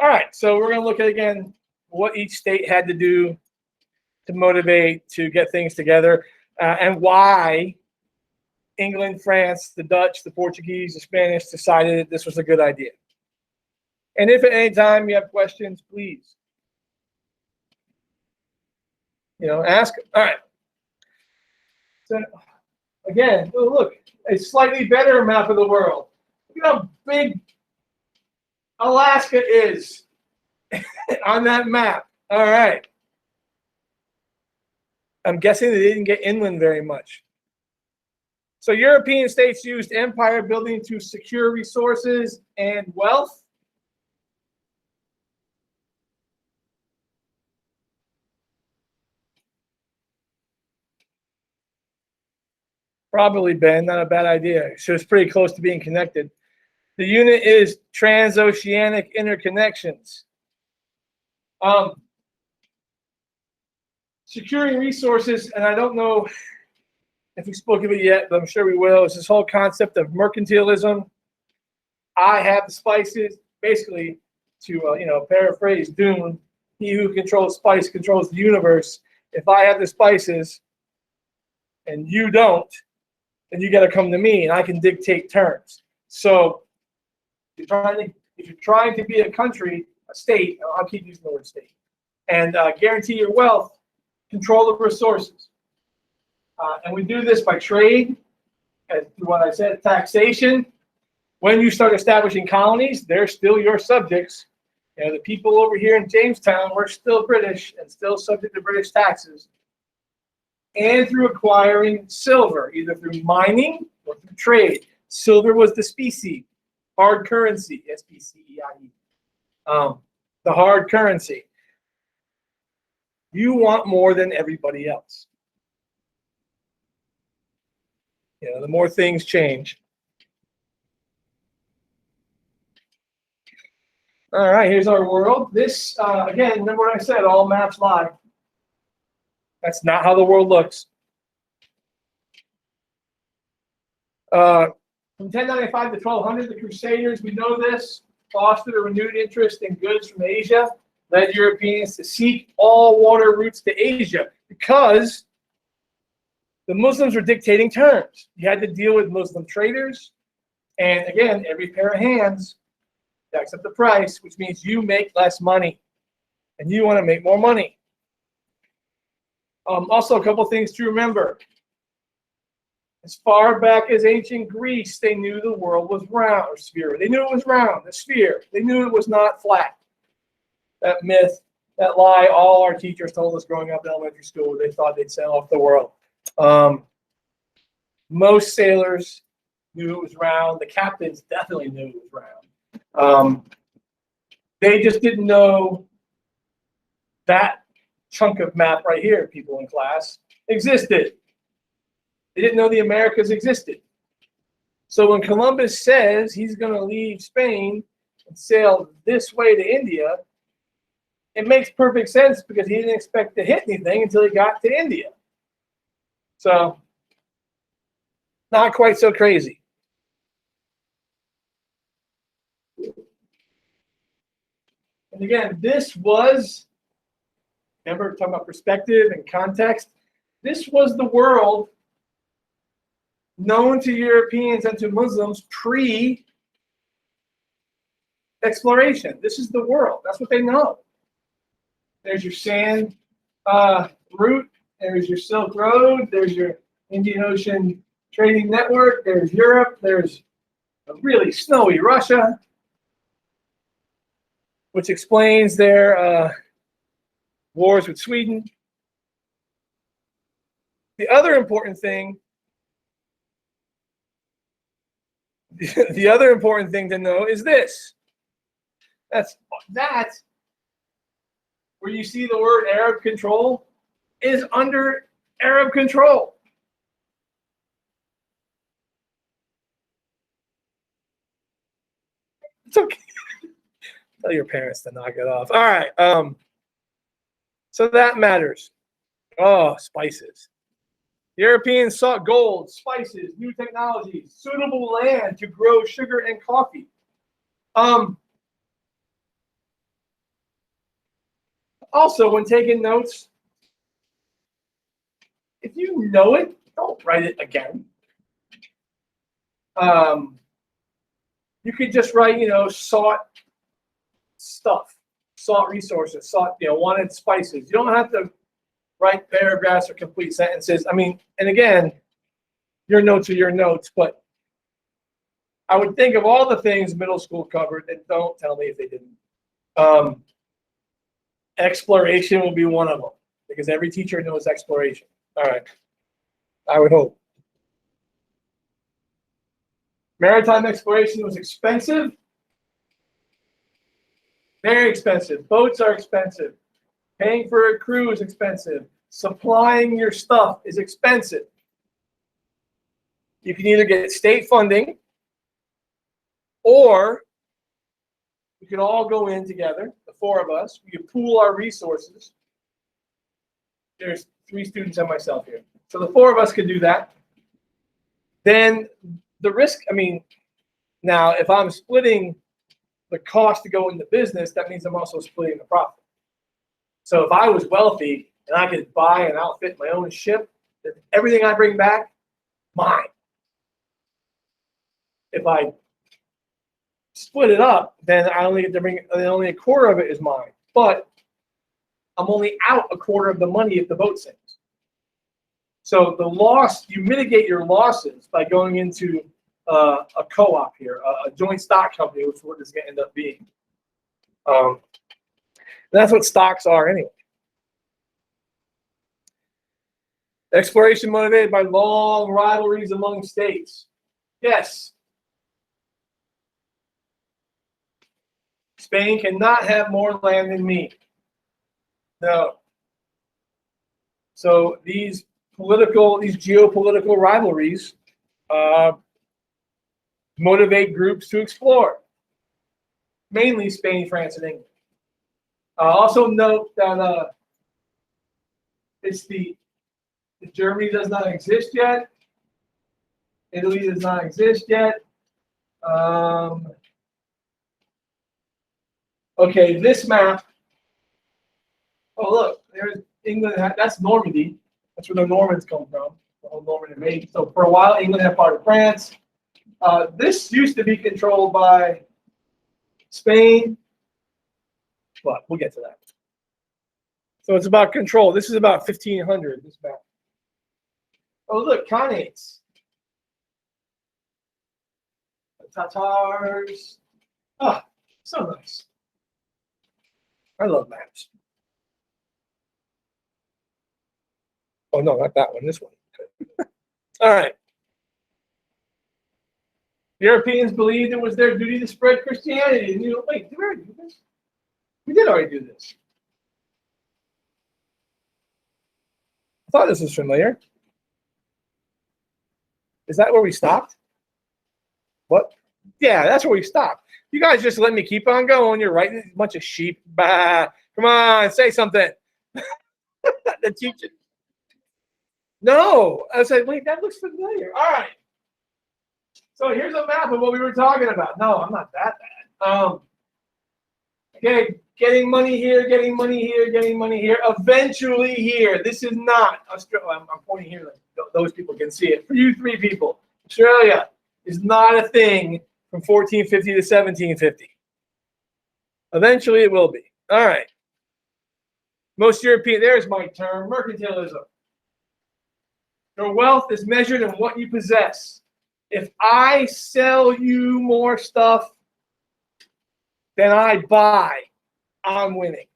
All right, so we're going to look at, again, what each state had to do to motivate, to get things together, and why England, France, the Dutch, the Portuguese, the Spanish decided that this was a good idea. And if at any time you have questions, please, ask. All right. So, again, look, a slightly better map of the world. Look at how big Alaska is on that map. All right. I'm guessing they didn't get inland very much. So European states used empire building to secure resources and wealth. Probably, Ben, not a bad idea. So it's pretty close to being connected. The unit is transoceanic interconnections. Securing resources, and I don't know if we spoke of it yet, but I'm sure we will. It's this whole concept of mercantilism. I have the spices, basically, to paraphrase Dune. He who controls spice controls the universe. If I have the spices and you don't, then you got to come to me, and I can dictate terms. So if you're trying to be a country, a state, I'll keep using the word state, and guarantee your wealth, control the resources. And we do this by trade, and through what I said, taxation. When you start establishing colonies, they're still your subjects. The people over here in Jamestown, we're still British and still subject to British taxes. And through acquiring silver, either through mining or through trade. Silver was the specie, hard currency, S-P-C-E-I-E, the hard currency. You want more than everybody else. The more things change. All right, here's our world. This, again, remember what I said, all maps lie. That's not how the world looks. From 1095 to 1200, the Crusaders, we know this, fostered a renewed interest in goods from Asia, led Europeans to seek all water routes to Asia because the Muslims were dictating terms. You had to deal with Muslim traders, and again, every pair of hands jacks up the price, which means you make less money, and you want to make more money. Also, a couple things to remember. As far back as ancient Greece, they knew the world was round, or sphere. They knew it was round, the sphere. They knew it was not flat. That myth, that lie, all our teachers told us growing up in elementary school, they thought they'd sail off the world. Most sailors knew it was round. The captains definitely knew it was round. They just didn't know that chunk of map right here, people in class, existed. They didn't know the Americas existed. So when Columbus says he's going to leave Spain and sail this way to India, it makes perfect sense because he didn't expect to hit anything until he got to India. So, not quite so crazy. And again, this was, remember, talking about perspective and context, this was the world known to Europeans and to Muslims pre-exploration. This is the world. That's what they know. There's your sand route. There's your Silk Road. There's your Indian Ocean trading network. There's Europe. There's a really snowy Russia, which explains their wars with Sweden. The other important thing to know is this. That's where you see the word Arab control is under Arab control. It's okay. Tell your parents to knock it off. All right. So that matters. Oh, spices. The Europeans sought gold, spices, new technologies, suitable land to grow sugar and coffee. Also, when taking notes, if you know it, don't write it again. You could just write, sought stuff, sought resources, sought, wanted spices. You don't have to write paragraphs or complete sentences. I mean, and again, your notes are your notes, but I would think of all the things middle school covered, and don't tell me if they didn't. Exploration will be one of them, because every teacher knows exploration. All right, I would hope. Maritime exploration was expensive. Very expensive. Boats are expensive. Paying for a crew is expensive. Supplying your stuff is expensive. You can either get state funding, or we could all go in together, the four of us. We could pool our resources. There's 3 students and myself here. So the 4 of us could do that. Then the risk, now if I'm splitting the cost to go into business, that means I'm also splitting the profit. So if I was wealthy and I could buy and outfit my own ship, everything I bring back, mine. If I split it up, then I only get to bring, only a quarter of it is mine. But I'm only out a quarter of the money if the boat sinks. So the loss, you mitigate your losses by going into a co-op here, a joint stock company, which is what this is going to end up being. That's what stocks are anyway. Exploration motivated by long rivalries among states. Yes. Spain cannot have more land than me. No. So these geopolitical rivalries motivate groups to explore, mainly Spain, France, and England. Also note that Germany does not exist yet. Italy does not exist yet. Okay, this map. Oh, look, there's England. That's Normandy. That's where the Normans come from. The whole Norman invasion. So for a while, England had part of France. This used to be controlled by Spain, but we'll get to that. So it's about control. This is about 1500. This map. Oh, look, Khanates. The Tatars. Ah, so nice. I love maps. Oh, no, not that one. This one. All right. Europeans believed it was their duty to spread Christianity. And wait, did we already do this? We did already do this. I thought this was familiar. Is that where we stopped? What? Yeah, that's where we stopped. You guys just let me keep on going. You're writing a bunch of sheep. Bah. Come on, say something. The teacher. No. I said, wait, that looks familiar. All right. So here's a map of what we were talking about. No, I'm not that bad. Okay, getting money here, getting money here, getting money here. Eventually here. This is not Australia. I'm pointing here. Those people can see it. For you 3 people, Australia is not a thing from 1450 to 1750. Eventually it will be. All right. Most European, there's my term, mercantilism. Your wealth is measured in what you possess. If I sell you more stuff than I buy, I'm winning.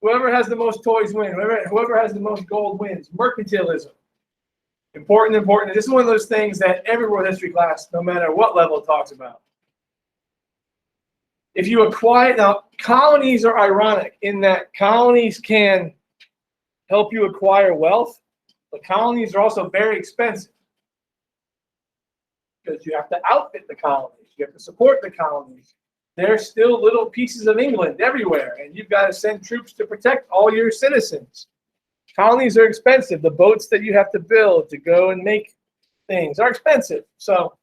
Whoever has the most toys wins. Whoever has the most gold wins. Mercantilism. Important. This is one of those things that every world history class, no matter what level, talks about. If you acquire, now colonies are ironic in that colonies can help you acquire wealth, but colonies are also very expensive because you have to outfit the colonies, you have to support the colonies. There's still little pieces of England everywhere, and you've got to send troops to protect all your citizens. Colonies are expensive. The boats that you have to build to go and make things are expensive. So,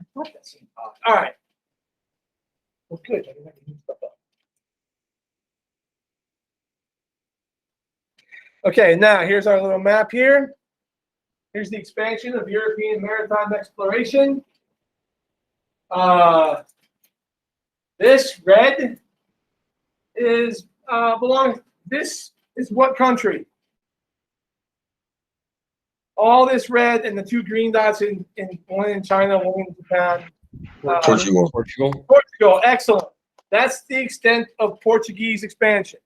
I thought that seemed odd. All right. Well, good. I didn't have to move stuff up. Okay, now here's our little map here. Here's the expansion of European maritime exploration. This red is belongs. This is what country? All this red and the two green dots in one in China, one in Japan. Portugal. Portugal, excellent. That's the extent of Portuguese expansion.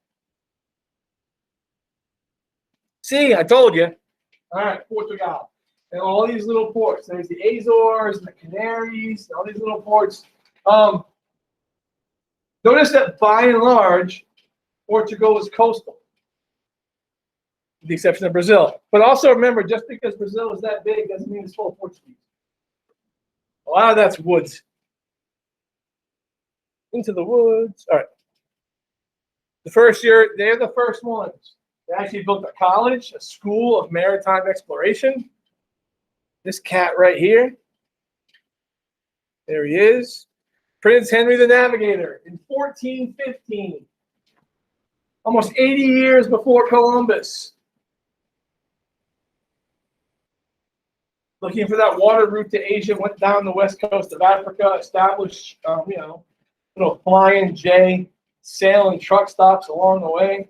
See, I told you. All right, Portugal. And all these little ports. There's the Azores and the Canaries, all these little ports. Notice that by and large, Portugal is coastal, with the exception of Brazil. But also remember, just because Brazil is that big doesn't mean it's full of Portuguese. A lot of that's woods. Into the woods. All right. The first year, they're the first ones. They actually built a college, a school of maritime exploration. This cat right here. There he is. Prince Henry the Navigator in 1415. Almost 80 years before Columbus. Looking for that water route to Asia, went down the west coast of Africa, established, little Flying J sail and truck stops along the way.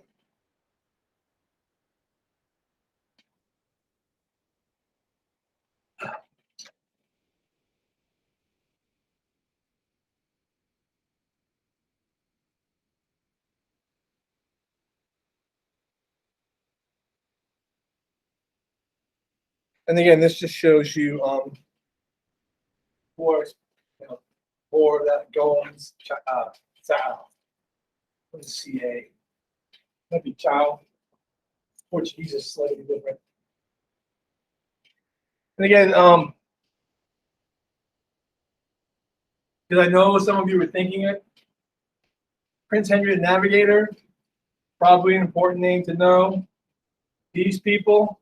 And again, this just shows you more that goes south. Let's see, maybe Chow. Portuguese is slightly different. And again, because I know some of you were thinking it, Prince Henry the Navigator, probably an important name to know. These people,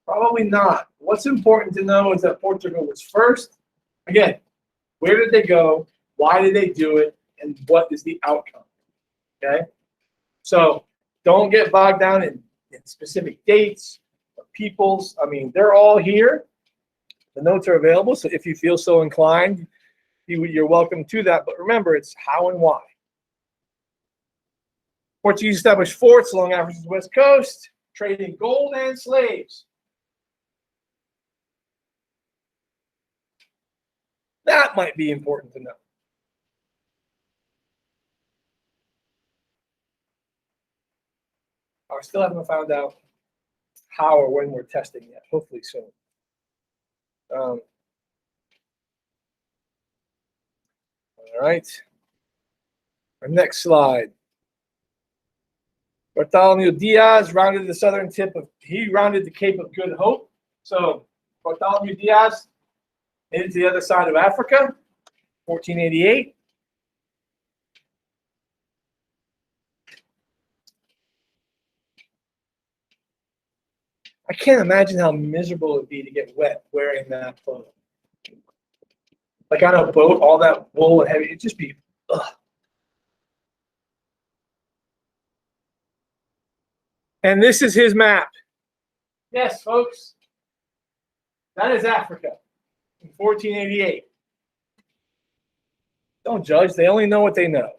probably not. What's important to know is that Portugal was first. Again, where did they go? Why did they do it? And what is the outcome? Okay? So don't get bogged down in specific dates or peoples. I mean, they're all here. The notes are available. So if you feel so inclined, you're welcome to that. But remember, it's how and why. Portuguese established forts along Africa's west coast, trading gold and slaves. That might be important to know. I still haven't found out how or when we're testing yet. Hopefully soon. All right. Our next slide. Bartholomew Diaz rounded the southern tip of, he rounded the Cape of Good Hope. So Bartholomew Diaz made it to the other side of Africa, 1488. I can't imagine how miserable it would be to get wet wearing that clothes. Like on a boat, all that wool and heavy, it'd just be, ugh. And this is his map. Yes, folks, that is Africa in 1488. Don't judge, they only know what they know.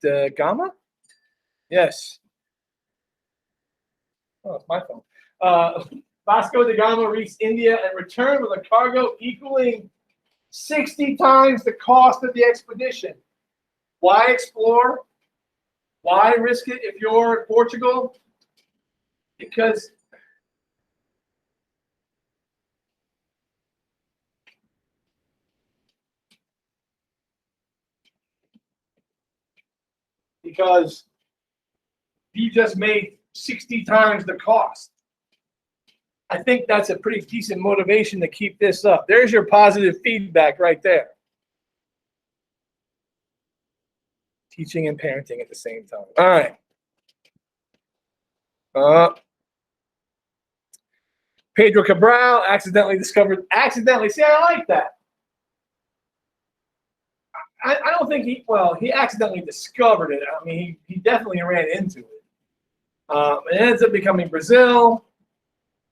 The Gama? Yes. Oh, it's my phone. Vasco da Gama reached India and returned with a cargo equaling 60 times the cost of the expedition. Why explore? Why risk it if you're in Portugal? Because you just made 60 times the cost. I think that's a pretty decent motivation to keep this up. There's your positive feedback right there. Teaching and parenting at the same time. All right. Pedro Cabral accidentally, see, I like that. I don't think he accidentally discovered it. I mean, he definitely ran into it. It ends up becoming Brazil.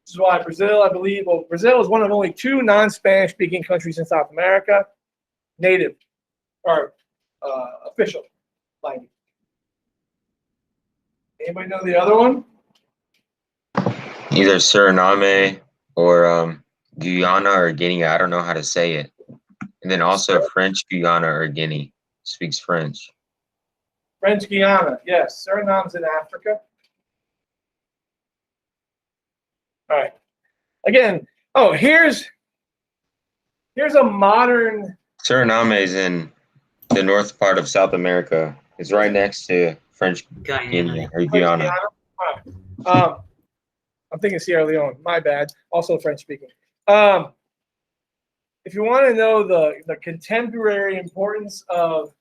This is why Brazil, I believe, Brazil is one of only 2 non-Spanish speaking countries in South America, native or official language. Anybody know the other one? Either Suriname or Guyana or Guinea. I don't know how to say it. And then also French Guyana or Guinea speaks French. French Guiana, yes. Suriname's in Africa. All right. Again, here's a modern. Suriname is in the north part of South America. It's right next to French Guinea or Guyana. All right. I'm thinking Sierra Leone. My bad. Also French speaking. If you want to know the contemporary importance of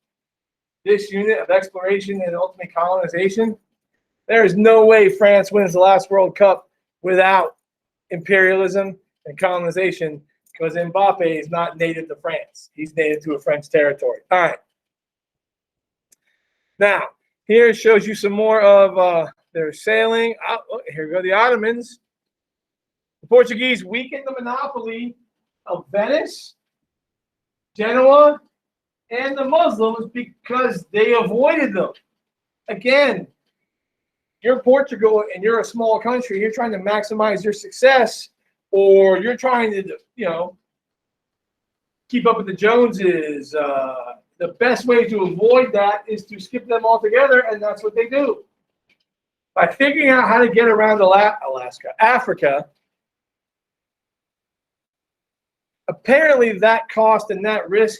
this unit of exploration and ultimate colonization, there is no way France wins the last World Cup without imperialism and colonization, because Mbappe is not native to France. He's native to a French territory. All right. Now, here shows you some more of their sailing. Here go the Ottomans. The Portuguese weakened the monopoly of Venice, Genoa, and the Muslims because they avoided them. Again, you're Portugal and you're a small country. You're trying to maximize your success, or you're trying to, keep up with the Joneses. The best way to avoid that is to skip them altogether, and that's what they do. By figuring out how to get around Africa, apparently that cost and that risk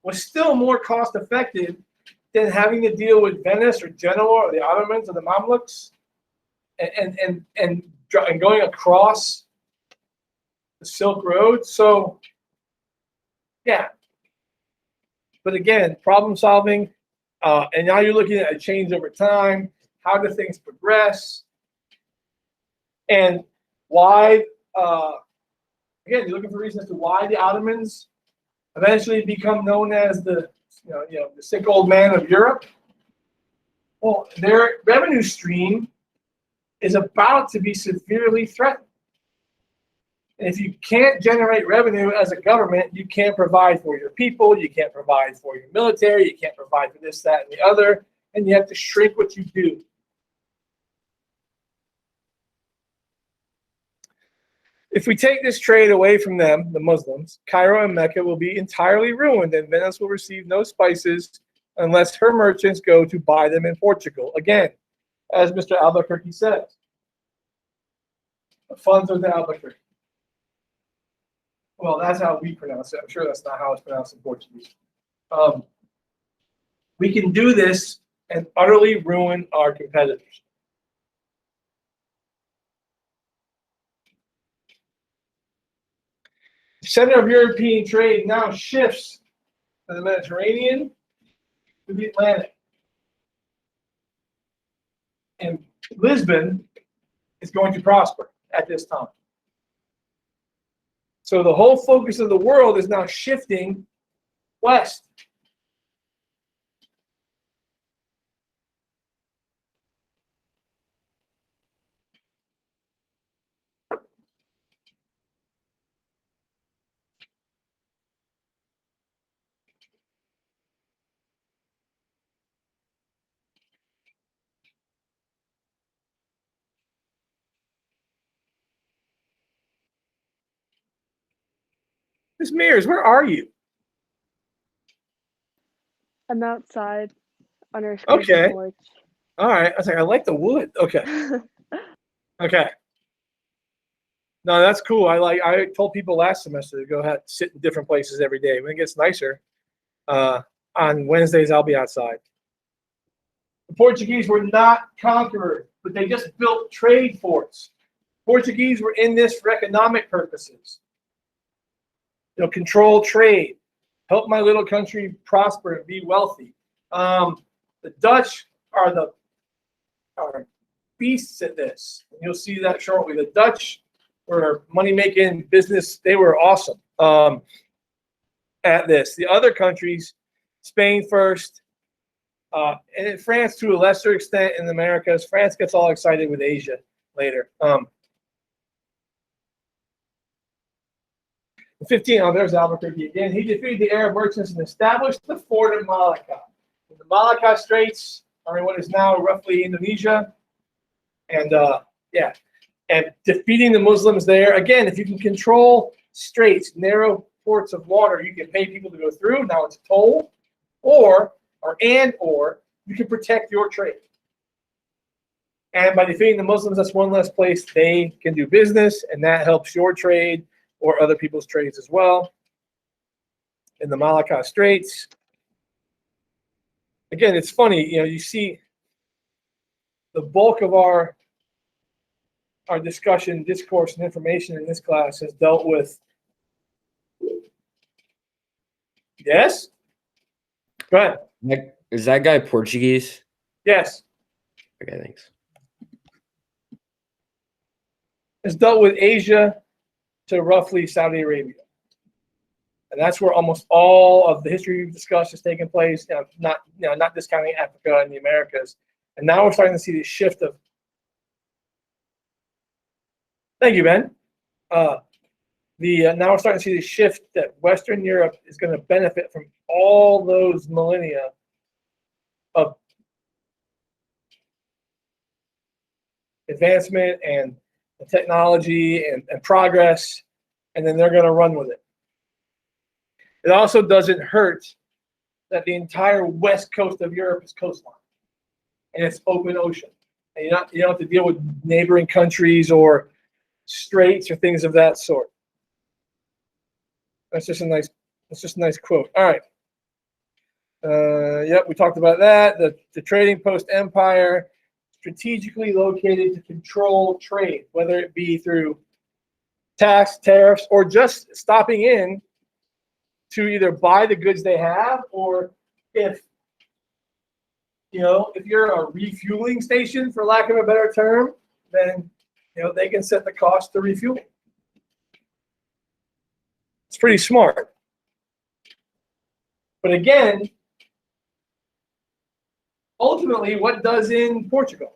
was still more cost effective than having to deal with Venice or Genoa or the Ottomans or the Mamluks and going across the Silk Road. So, yeah. But again, problem solving, and now you're looking at a change over time. How do things progress? And why, again, you're looking for reasons as to why the Ottomans eventually become known as the sick old man of Europe. Well, their revenue stream is about to be severely threatened. And if you can't generate revenue as a government, you can't provide for your people, you can't provide for your military, you can't provide for this, that, and the other, and you have to shrink what you do. If we take this trade away from them, the Muslims, Cairo and Mecca will be entirely ruined, and Venice will receive no spices unless her merchants go to buy them in Portugal. Again, as Mr. Albuquerque says, the funds of the Albuquerque. Well, that's how we pronounce it. I'm sure that's not how it's pronounced in Portuguese. We can do this and utterly ruin our competitors. The center of European trade now shifts from the Mediterranean to the Atlantic. And Lisbon is going to prosper at this time. So the whole focus of the world is now shifting west. Miss Mears, where are you? I'm outside on our Okay. porch. All right. I was like, I like the wood. Okay. Okay. No, that's cool. I told people last semester to go ahead sit in different places every day. When it gets nicer, on Wednesdays I'll be outside. The Portuguese were not conquerors, but they just built trade forts. Portuguese were in this for economic purposes. Control trade, help my little country prosper and be wealthy. The Dutch are beasts at this. And you'll see that shortly. The Dutch were money-making business. They were awesome. at this. The other countries, Spain first, and France to a lesser extent in the Americas. France gets all excited with Asia later. 15, oh, there's Albuquerque again. He defeated the Arab merchants and established the fort of Malacca. The Malacca Straits are in what is now roughly Indonesia. And and defeating the Muslims there. Again, if you can control straits, narrow ports of water, you can pay people to go through. Now it's a toll, or you can protect your trade. And by defeating the Muslims, that's one less place they can do business, and that helps your trade or other people's trades as well. In the Malacca Straits. Again, it's funny, you see the bulk of our discussion, discourse, and information in this class has dealt with. Yes? Go ahead. Is that guy Portuguese? Yes. Okay, thanks. It's dealt with Asia to roughly Saudi Arabia. And that's where almost all of the history we've discussed has taken place, not discounting Africa and the Americas. And now we're starting to see this shift of. Thank you, Ben. Now we're starting to see the shift that Western Europe is going to benefit from all those millennia of advancement and technology and progress, and then they're going to run with it. It also doesn't hurt that the entire west coast of Europe is coastline, and it's open ocean, and you don't have to deal with neighboring countries or straits or things of that sort. That's just a nice quote. All right. Yep, we talked about that. The trading post empire, strategically located to control trade, whether it be through tax, tariffs, or just stopping in to either buy the goods they have, or if you're a refueling station, for lack of a better term, then they can set the cost to refuel. It's pretty smart. But again, ultimately, what does in Portugal?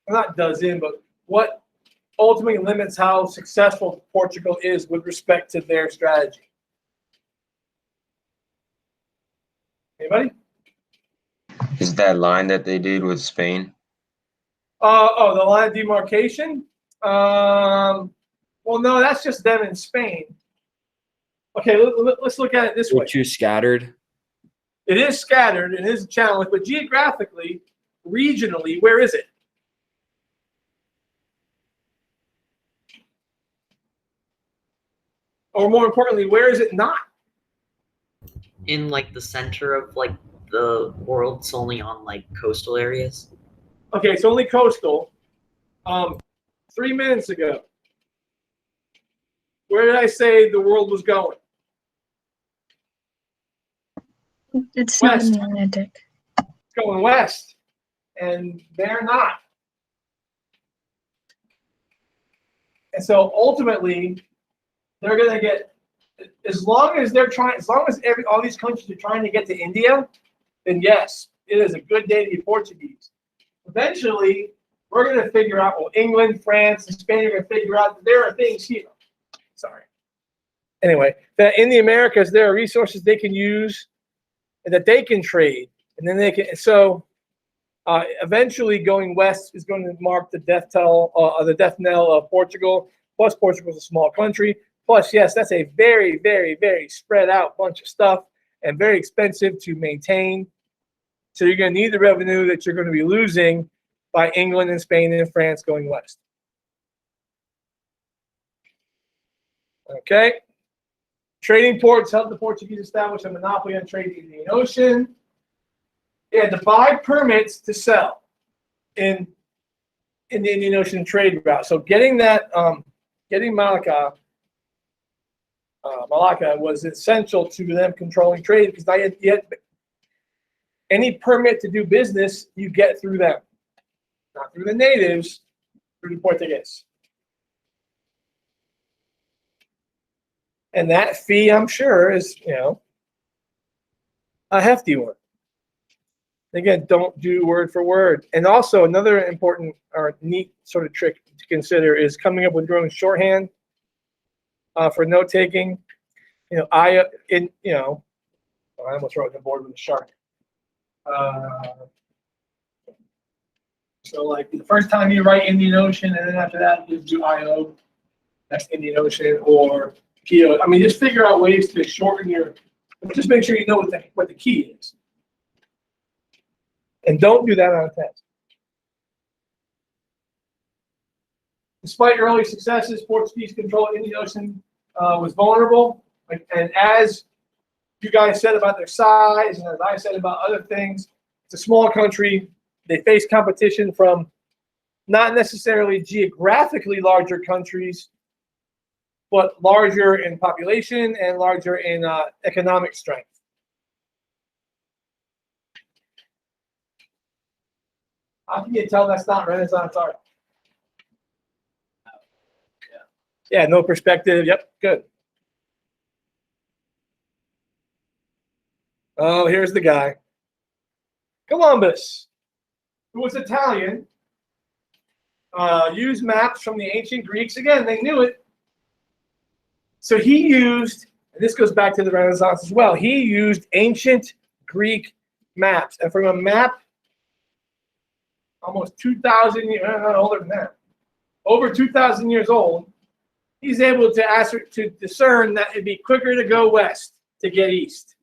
Well, not does in, but what ultimately limits how successful Portugal is with respect to their strategy? Anybody? Is that line that they did with Spain? The line of demarcation? Well, no, that's just them in Spain. Okay, let's look at it this way. Too scattered. It is scattered, and it is a challenge, but geographically, regionally, where is it? Or more importantly, where is it not? In like the center of like the world, it's only on like coastal areas. Okay, it's only coastal. 3 minutes ago, where did I say the world was going? It's West. not in the Atlantic. It's going west, and they're not. And so ultimately, they're going to get, as long as all these countries are trying to get to India, then yes, it is a good day to be Portuguese. Eventually, we're going to figure out, well, England, France, and Spain are going to figure out that there are things here. Sorry. Anyway, that in the Americas, there are resources they can use and that they can trade. And then they can, so eventually going west is going to mark the death knell of Portugal. Plus, Portugal is a small country. Plus, yes, that's a very, very, very spread out bunch of stuff and very expensive to maintain. So you're going to need the revenue that you're going to be losing by England and Spain and France going west. Okay. Trading ports helped the Portuguese establish a monopoly on trade in the Indian Ocean. They had to buy permits to sell in the Indian Ocean trade route. So getting Malacca was essential to them controlling trade, because not yet any permit to do business you get through them, not through the natives, through the Portuguese. And that fee, I'm sure, is, a hefty one. Again, don't do word for word. And also another important or neat sort of trick to consider is coming up with your own shorthand for note taking. I almost wrote the board with a shark. So like the first time you write Indian Ocean, and then after that you do IO, that's Indian Ocean, or PO. I mean, just figure out ways to shorten your. Just make sure you know what the key is, and don't do that on a test. Despite early successes, Portuguese control of Indian Ocean was vulnerable, and as you guys said about their size, and as I said about other things, it's a small country. They face competition from not necessarily geographically larger countries, but larger in population and larger in economic strength. How can you tell that's not Renaissance art? Yeah, no perspective. Yep, good. Oh, here's the guy. Columbus, who was Italian, used maps from the ancient Greeks. Again, they knew it. So he used, and this goes back to the Renaissance as well, he used ancient Greek maps. And from a map almost 2,000 years, not older than that, over 2,000 years old, he's able to discern that it'd be quicker to go west to get east.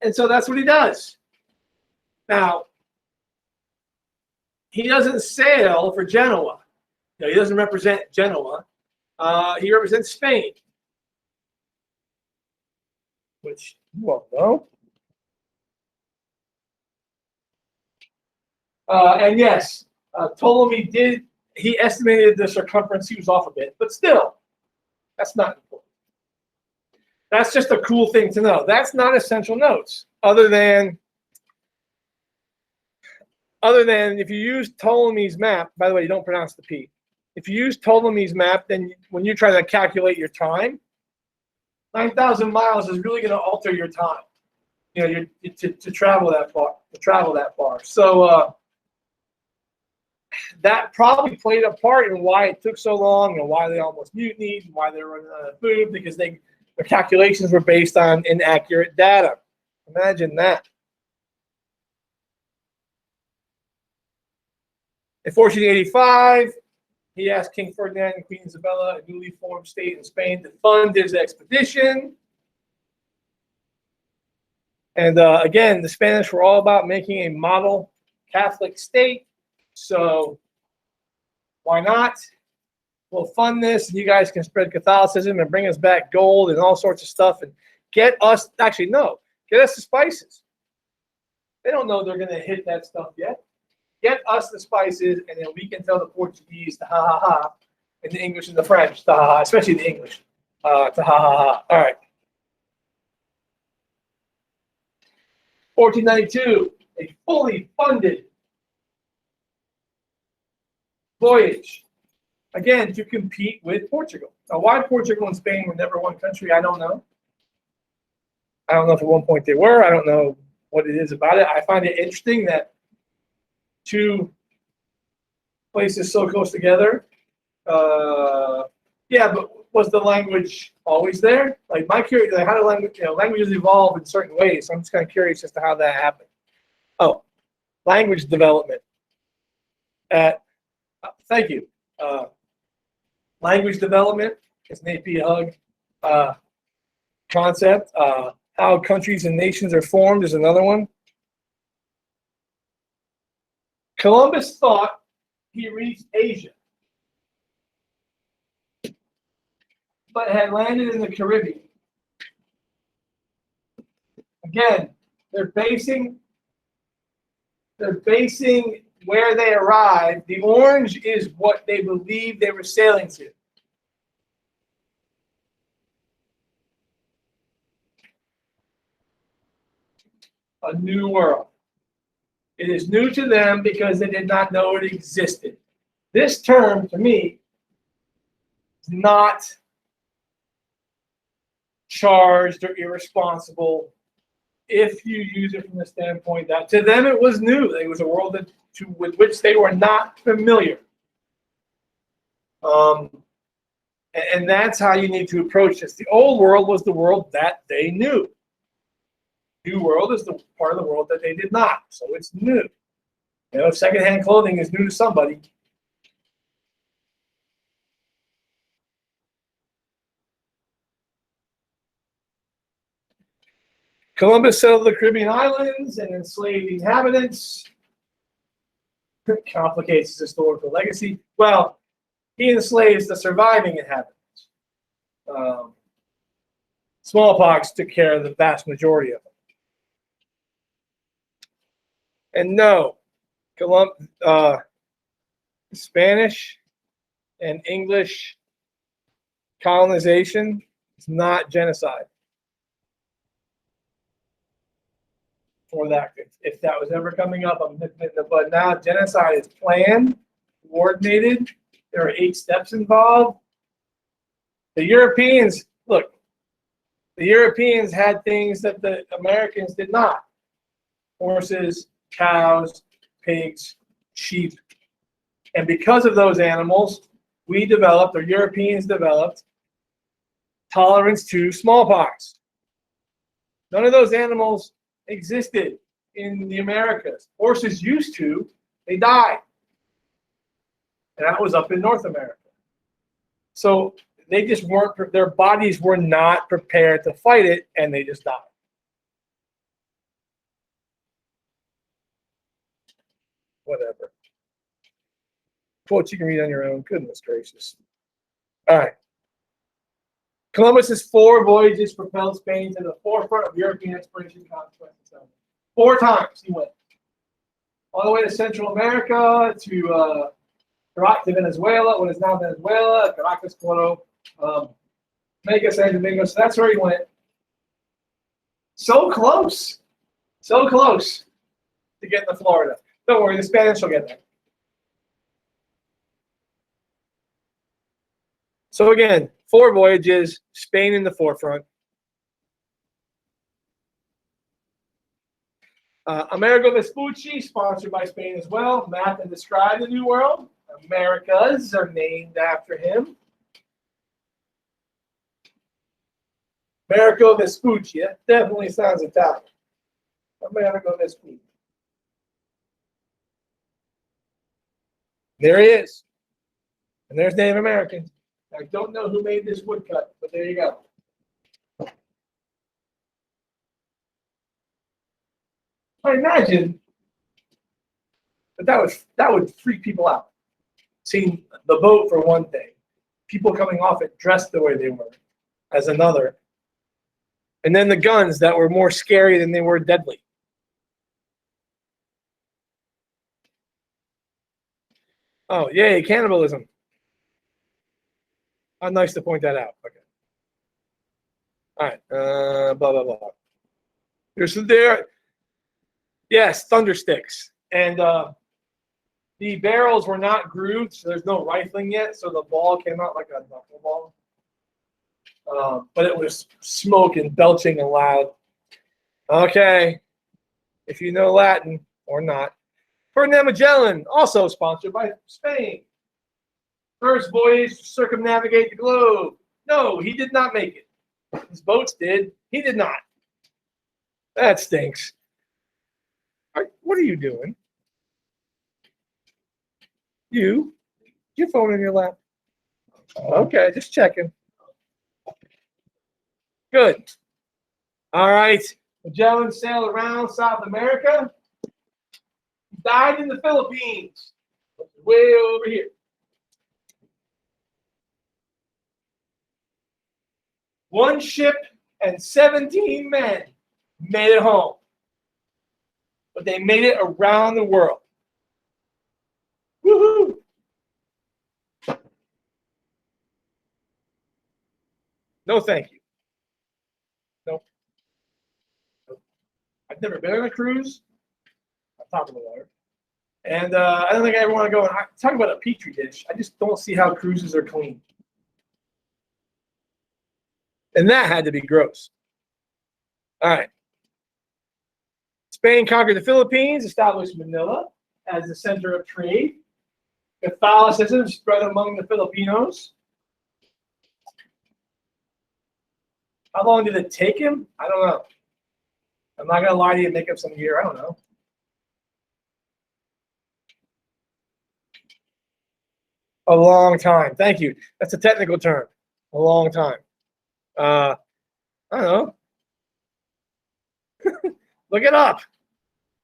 And so that's what he does. Now, he doesn't sail for Genoa. He doesn't represent Genoa. He represents Spain, which you all know. And yes, Ptolemy he estimated the circumference. He was off a bit, but still, that's not important. That's just a cool thing to know. That's not essential notes, other than if you use Ptolemy's map. By the way, you don't pronounce the P. If you use Ptolemy's map, then when you try to calculate your time, 9,000 miles is really going to alter your time. To travel that far. So that probably played a part in why it took so long and why they almost mutinied, and why they were running out of food, because their calculations were based on inaccurate data. Imagine that. In 1485, he asked King Ferdinand and Queen Isabella, a newly formed state in Spain, to fund his expedition. And again, the Spanish were all about making a model Catholic state. So why not? We'll fund this, and you guys can spread Catholicism and bring us back gold and all sorts of stuff, and get us the spices. They don't know they're going to hit that stuff yet. Get us the spices, and then we can tell the Portuguese to ha ha ha, and the English and the French to ha ha, especially the English to ha ha ha. All right. 1492, a fully funded voyage, again, to compete with Portugal. Now, why Portugal and Spain were never one country, I don't know. I don't know if at one point they were. I don't know what it is about it. I find it interesting that two places so close together. Yeah, but was the language always there? Like my curious, like how do languages evolve in certain ways? So I'm just kind of curious as to how that happened. Oh, language development. Thank you. Language development is an AP Hug concept. How countries and nations are formed is another one. Columbus thought he reached Asia, but had landed in the Caribbean. Again, they're basing where they arrived. The orange is what they believed they were sailing to. A new world. It is new to them because they did not know it existed. This term, to me, is not charged or irresponsible if you use it from the standpoint that to them it was new. It was a world with which they were not familiar. And that's how you need to approach this. The old world was the world that they knew. New world is the part of the world that they did not. So it's new. You know, if secondhand clothing is new to somebody, Columbus settled the Caribbean islands and enslaved the inhabitants. Complicates his historical legacy. Well, he enslaves the surviving inhabitants. Smallpox took care of the vast majority of them. And no, Spanish and English colonization is not genocide. For that, if that was ever coming up, I'm nipping it in the bud now. Genocide is planned, coordinated. There are 8 steps involved. The Europeans, look, the Europeans had things that the Americans did not. Horses, cows, pigs, sheep. And because of those animals, we developed, or Europeans developed, tolerance to smallpox. None of those animals existed in the Americas. Horses used to, they died. And that was up in North America. So they just weren't, their bodies were not prepared to fight it, and they just died. Whatever. Quotes you can read on your own. Goodness gracious. All right. Columbus's 4 voyages propelled Spain to the forefront of European exploration conquest. 4 times he went. All the way to Central America, to Venezuela, what is now Venezuela, Caracas, Puerto, Jamaica, San Domingo. So that's where he went. So close to getting to Florida. Don't worry, the Spanish will get there. So again, 4 voyages, Spain in the forefront. Amerigo Vespucci, sponsored by Spain as well, mapped and described the New World. Americas are named after him. Amerigo Vespucci, that definitely sounds Italian. Amerigo Vespucci. There he is. And there's Native Americans. I don't know who made this woodcut, but there you go. I imagine that would freak people out. Seeing the boat for one thing, people coming off it dressed the way they were as another, and then the guns that were more scary than they were deadly. Oh, yay, cannibalism. Oh, nice to point that out. Okay. All right. Blah, blah, blah. There. Yes, thundersticks. And the barrels were not grooved, so there's no rifling yet, so the ball came out like a knuckleball. But it was smoke and belching and loud. Okay. If you know Latin or not. Ferdinand Magellan, also sponsored by Spain. First voyage to circumnavigate the globe. No, he did not make it. His boats did. He did not. That stinks. What are you doing? Your phone in your lap. Okay, just checking. Good. All right. Magellan sailed around South America. He died in the Philippines. Way over here. One ship and 17 men made it home. But they made it around the world. Woohoo! No, thank you. Nope. I've never been on a cruise on top of the water. And I don't think I ever want to go and talk about a petri dish. I just don't see how cruises are clean. And that had to be gross. All right. Spain conquered the Philippines, established Manila as the center of trade. Catholicism spread among the Filipinos. How long did it take him? I don't know. I'm not going to lie to you and make up some year. I don't know. A long time. Thank you. That's a technical term. A long time. I don't know. Look it up.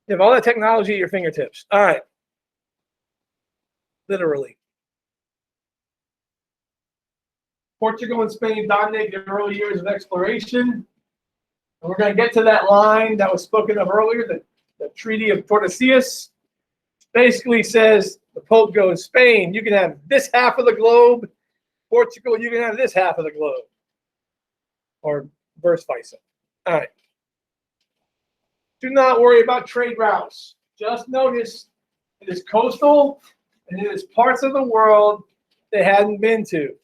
You have all that technology at your fingertips. All right. Literally. Portugal and Spain dominate the early years of exploration. And we're going to get to that line that was spoken of earlier, the Treaty of Tordesillas. Basically says, the Pope goes, Spain, you can have this half of the globe. Portugal, you can have this half of the globe. Or vice versa. All right. Do not worry about trade routes. Just notice it is coastal and it is parts of the world they hadn't been to.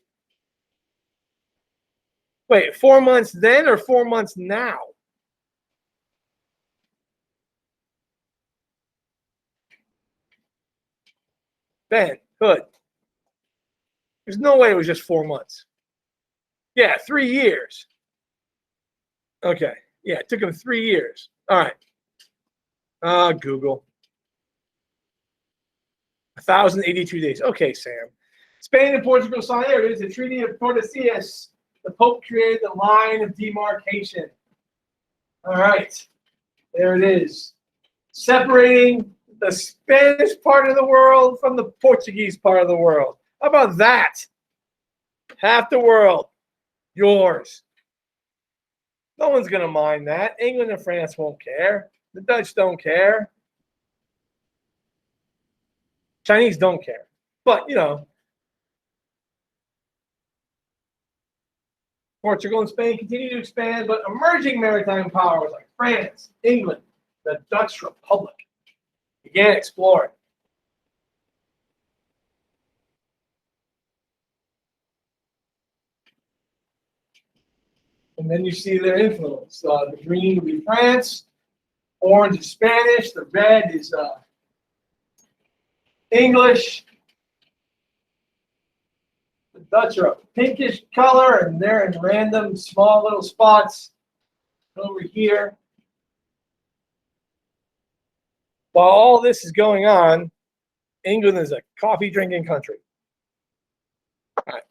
Wait, 4 months then or 4 months now? Ben, Hood. There's no way it was just 4 months. Yeah, 3 years. Okay. Yeah, it took him 3 years. All right. Google. 1,082 days. Okay, Sam. Spain and Portugal signed. There it is. The Treaty of Tordesillas. The Pope created the line of demarcation. All right. There it is. Separating the Spanish part of the world from the Portuguese part of the world. How about that? Half the world, yours. No one's going to mind that. England and France won't care. The Dutch don't care. Chinese don't care. But, you know, Portugal and Spain continue to expand, but emerging maritime powers like France, England, the Dutch Republic began exploring. And then you see their influence. The green would be France, orange is Spanish, the red is English. The Dutch are a pinkish color, and they're in random small little spots over here. While all this is going on, England is a coffee drinking country. All right.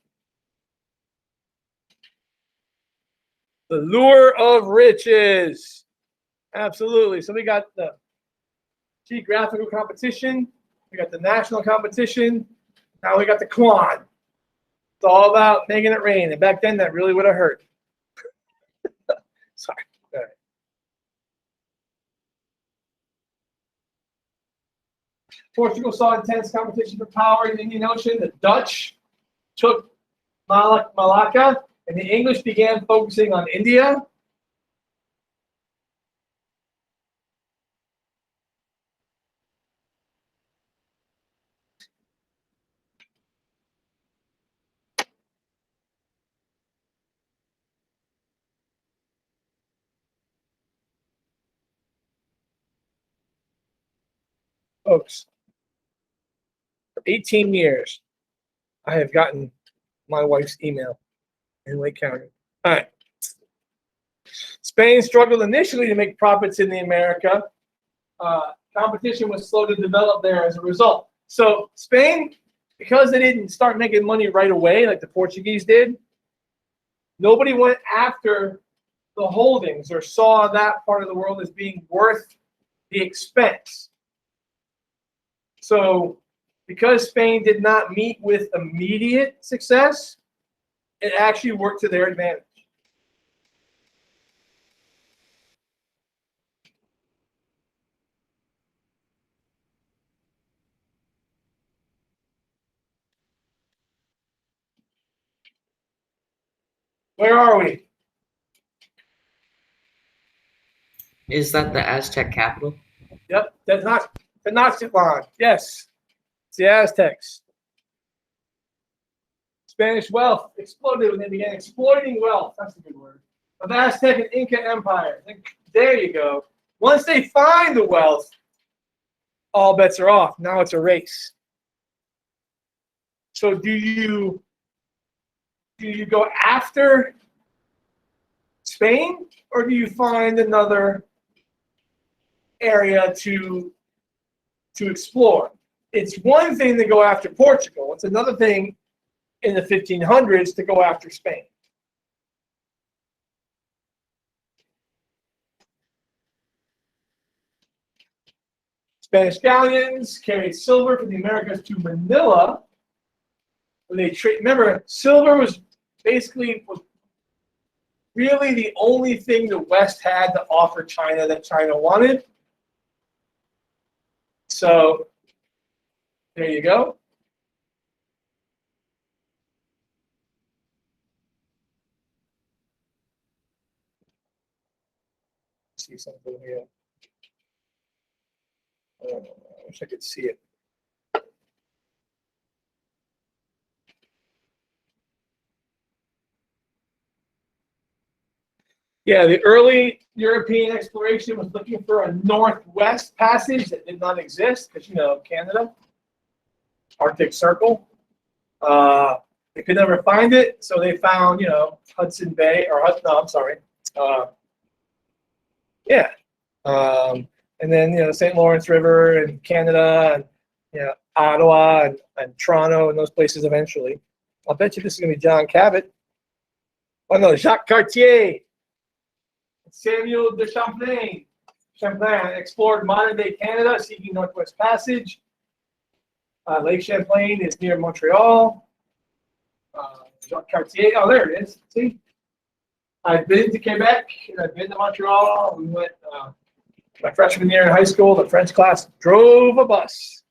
The lure of riches. Absolutely. So we got the geographical competition. We got the national competition. Now we got the Quan. It's all about making it rain. And back then, that really would have hurt. Sorry. All right. Portugal saw intense competition for power in the Indian Ocean. The Dutch took Malacca, and the English began focusing on India. Folks, for 18 years, I have gotten my wife's email in Lake County. All right. Spain struggled initially to make profits in the America. Competition was slow to develop there as a result. So Spain, because they didn't start making money right away like the Portuguese did, nobody went after the holdings or saw that part of the world as being worth the expense. So because Spain did not meet with immediate success, it actually worked to their advantage. Where are we? Is that the Aztec capital? Yep, that's not Tenochtitlan. Yes, it's the Aztecs. Spanish wealth exploded when they began exploiting wealth. That's a good word. Of Aztec and Inca empires. There you go. Once they find the wealth, all bets are off. Now it's a race. So do you go after Spain, or do you find another area to explore? It's one thing to go after Portugal. It's another thing in the 1500s to go after Spain. Spanish galleons carried silver from the Americas to Manila, where they trade. Remember, silver was really the only thing the West had to offer China that China wanted. So there you go. See something here. I wish I could see it. Yeah, the early European exploration was looking for a northwest passage that did not exist because, Canada, Arctic Circle. They could never find it, so they found, Hudson Bay, or no, I'm sorry. Yeah. And then, St. Lawrence River and Canada and, Ottawa and Toronto and those places eventually. I'll bet you this is going to be John Cabot. Oh, no, Jacques Cartier. Samuel de Champlain explored modern-day Canada, seeking Northwest Passage. Lake Champlain is near Montreal. Jacques Cartier, oh, there it is. See? I've been to Quebec, and I've been to Montreal. We went, my freshman year in high school, the French class drove a bus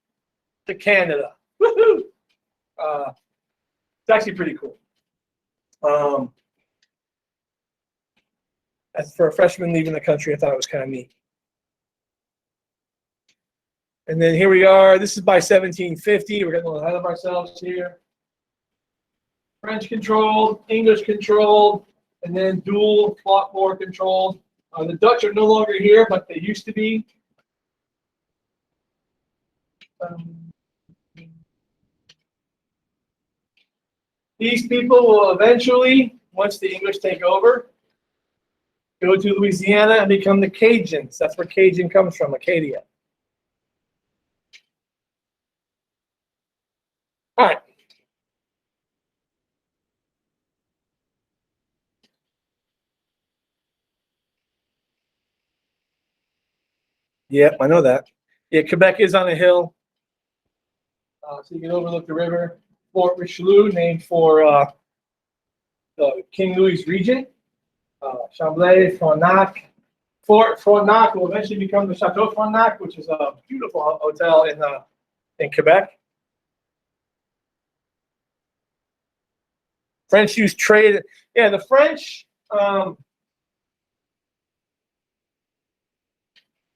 to Canada. Woohoo! It's actually pretty cool. As for a freshman leaving the country, I thought it was kind of neat. And then here we are. This is by 1750. We're getting a little ahead of ourselves here. French controlled, English controlled, and then dual plot war controlled. The Dutch are no longer here, but they used to be. These people will eventually, once the English take over, go to Louisiana and become the Cajuns. That's where Cajun comes from, Acadia. All right. Yep, I know that. Yeah, Quebec is on a hill, so you can overlook the river. Fort Richelieu, named for King Louis' regent. Chambly, Frontenac. Fort Frontenac will eventually become the Chateau Frontenac, which is a beautiful hotel in Quebec. French used trade. Yeah, the French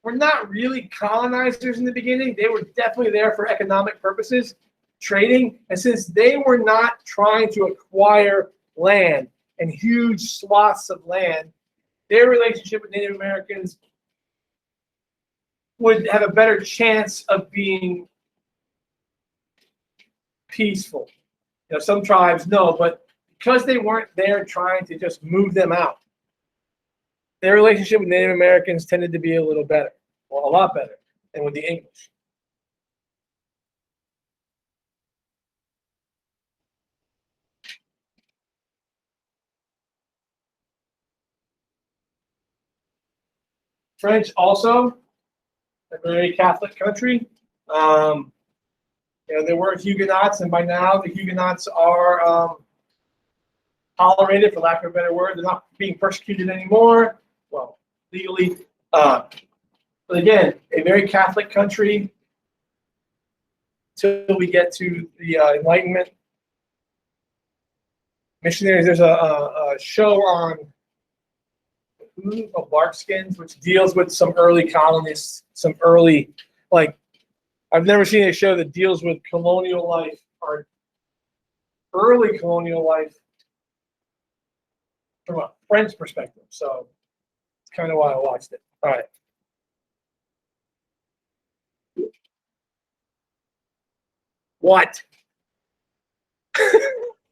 were not really colonizers in the beginning. They were definitely there for economic purposes, trading. And since they were not trying to acquire land and huge swaths of land, their relationship with Native Americans would have a better chance of being peaceful. Some tribes no, but because they weren't there trying to just move them out, their relationship with Native Americans tended to be a little better, well, a lot better than with the English. French also, a very Catholic country. There were Huguenots, and by now the Huguenots are tolerated, for lack of a better word. They're not being persecuted anymore, well, legally. But again, a very Catholic country until we get to the Enlightenment. Missionaries, there's a show on Barkskins, which deals with some early colonists, some early, I've never seen a show that deals with colonial life or early colonial life from a French perspective. So it's kind of why I watched it. All right. What?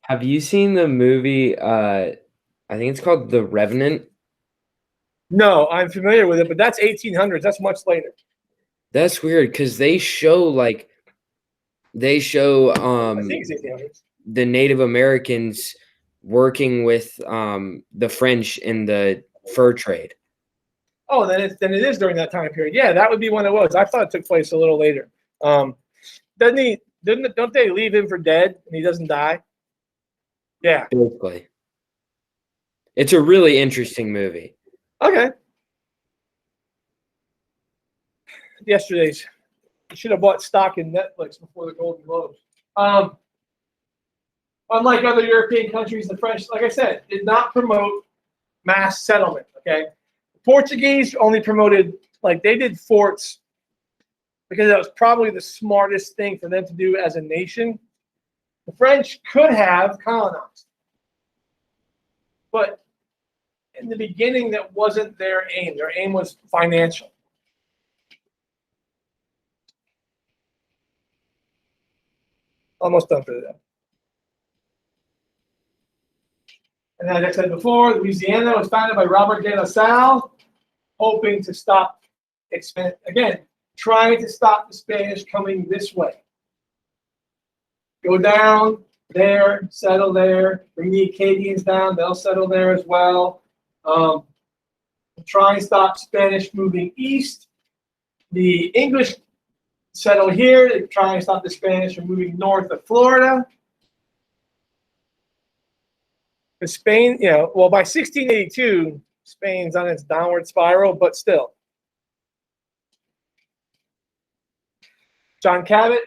Have you seen the movie? I think it's called The Revenant. No, I'm familiar with it, but that's 1800s. That's much later. That's weird because they show I think it's 1800s. the Native Americans working with the French in the fur trade. Oh, then it is during that time period. Yeah, that would be when it was. I thought it took place a little later. Doesn't he? Don't they leave him for dead and he doesn't die? Yeah. Basically, it's a really interesting movie. Okay. Yesterday's. You should have bought stock in Netflix before the Golden Globes. Unlike other European countries, the French, like I said, did not promote mass settlement. Okay. The Portuguese only promoted, like, they did forts because that was probably the smartest thing for them to do as a nation. The French could have colonized. But in the beginning, that wasn't their aim. Their aim was financial. Almost done for today. And as I said before, Louisiana was founded by Robert de La Salle, hoping to stop, again, trying to stop the Spanish coming this way. Go down there, settle there, bring the Acadians down, they'll settle there as well. Try and stop Spanish moving east. The English settle here, they try and stop the Spanish from moving north of Florida. Because Spain, well, by 1682, Spain's on its downward spiral, but still. John Cabot,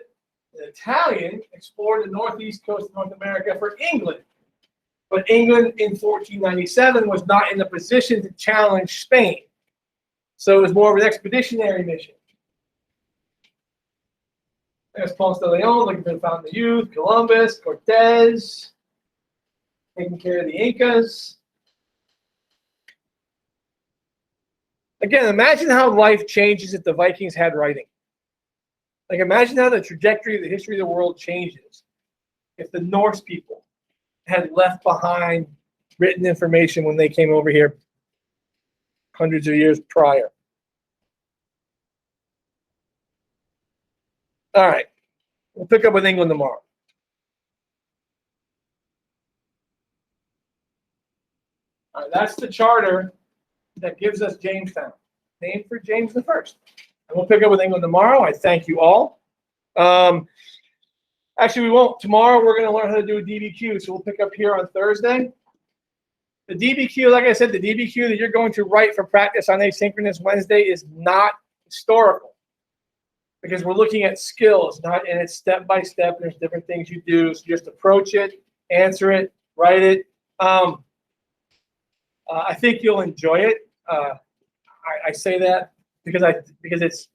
an Italian, explored the northeast coast of North America for England. But England in 1497 was not in a position to challenge Spain. So it was more of an expeditionary mission. There's Ponce de Leon looking for the Fountain of Youth, Columbus, Cortez, taking care of the Incas. Again, imagine how life changes if the Vikings had writing. Like, imagine how the trajectory of the history of the world changes if the Norse people had left behind written information when they came over here hundreds of years prior. All right. We'll pick up with England tomorrow. All right, that's the charter that gives us Jamestown, named for James I. And we'll pick up with England tomorrow. I thank you all. Actually, we won't. Tomorrow, we're going to learn how to do a DBQ, so we'll pick up here on Thursday. The DBQ, like I said, the DBQ that you're going to write for practice on Asynchronous Wednesday is not historical because we're looking at skills, and it's step by step. There's different things you do, so just approach it, answer it, write it. I think you'll enjoy it. I say that because it's.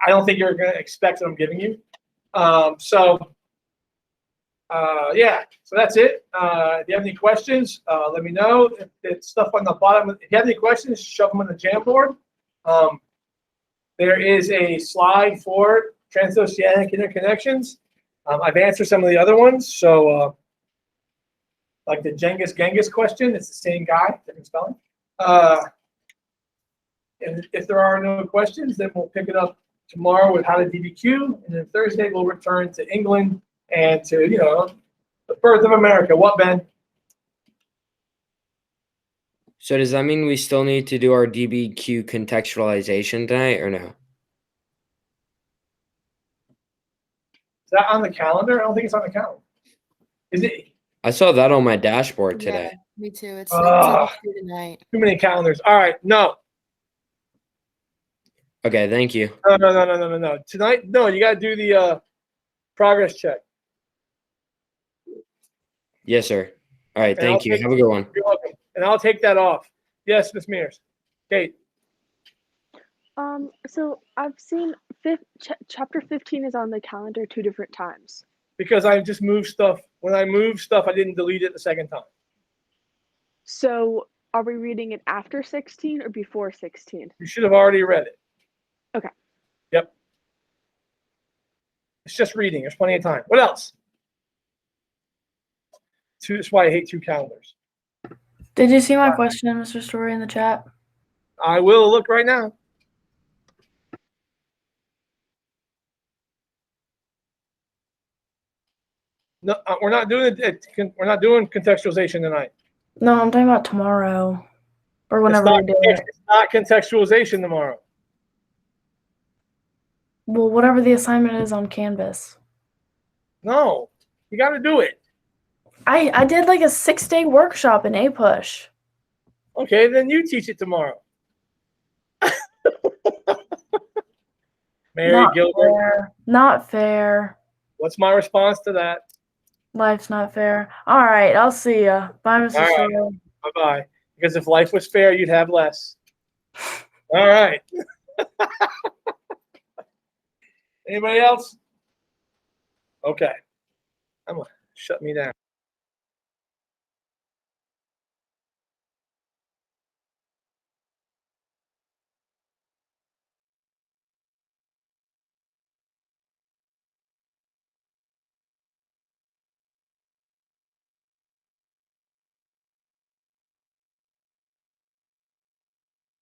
I don't think you're going to expect what I'm giving you. Yeah. So that's it. If you have any questions, let me know. If it's stuff on the bottom, if you have any questions, shove them on the Jamboard. There is a slide for transoceanic interconnections. I've answered some of the other ones. So, like the Genghis question, it's the same guy, different spelling. And if there are no questions, then we'll pick it up tomorrow with how to DBQ, and then Thursday we'll return to England and to, the birth of America. What, Ben? So does that mean we still need to do our DBQ contextualization tonight or no? Is that on the calendar? I don't think it's on the calendar. Is it? I saw that on my dashboard today. Yeah, me too. It's tonight. Too many calendars. All right, no. Okay, thank you. No. Tonight, no, you got to do the progress check. Yes, sir. All right, And thank you. Have a good one. You're welcome. And I'll take that off. Yes, Miss Mears. Kate. So I've seen chapter 15 is on the calendar 2 different times. Because I just moved stuff when I moved stuff, I didn't delete it the second time. So are we reading it after 16 or before 16? You should have already read it. Okay. Yep. It's just reading. There's plenty of time. What else? That's why I hate 2 calendars. Did you see my question, Mr. Story, in the chat? I will look right now. No, we're not doing it. We're not doing contextualization tonight. No, I'm talking about tomorrow. Or whenever we do it. It's not contextualization tomorrow. Well, whatever the assignment is on Canvas. No, you got to do it. I did like a 6-day workshop in APUSH. Okay, then you teach it tomorrow. Mary Not Gilbert, fair. Not fair. what's my response to that? Life's not fair. All right, I'll see ya. Bye, Mr. All right. Story. Bye-bye. Because if life was fair, you'd have less. All right. Anybody else? Okay. I'm going to shut me down.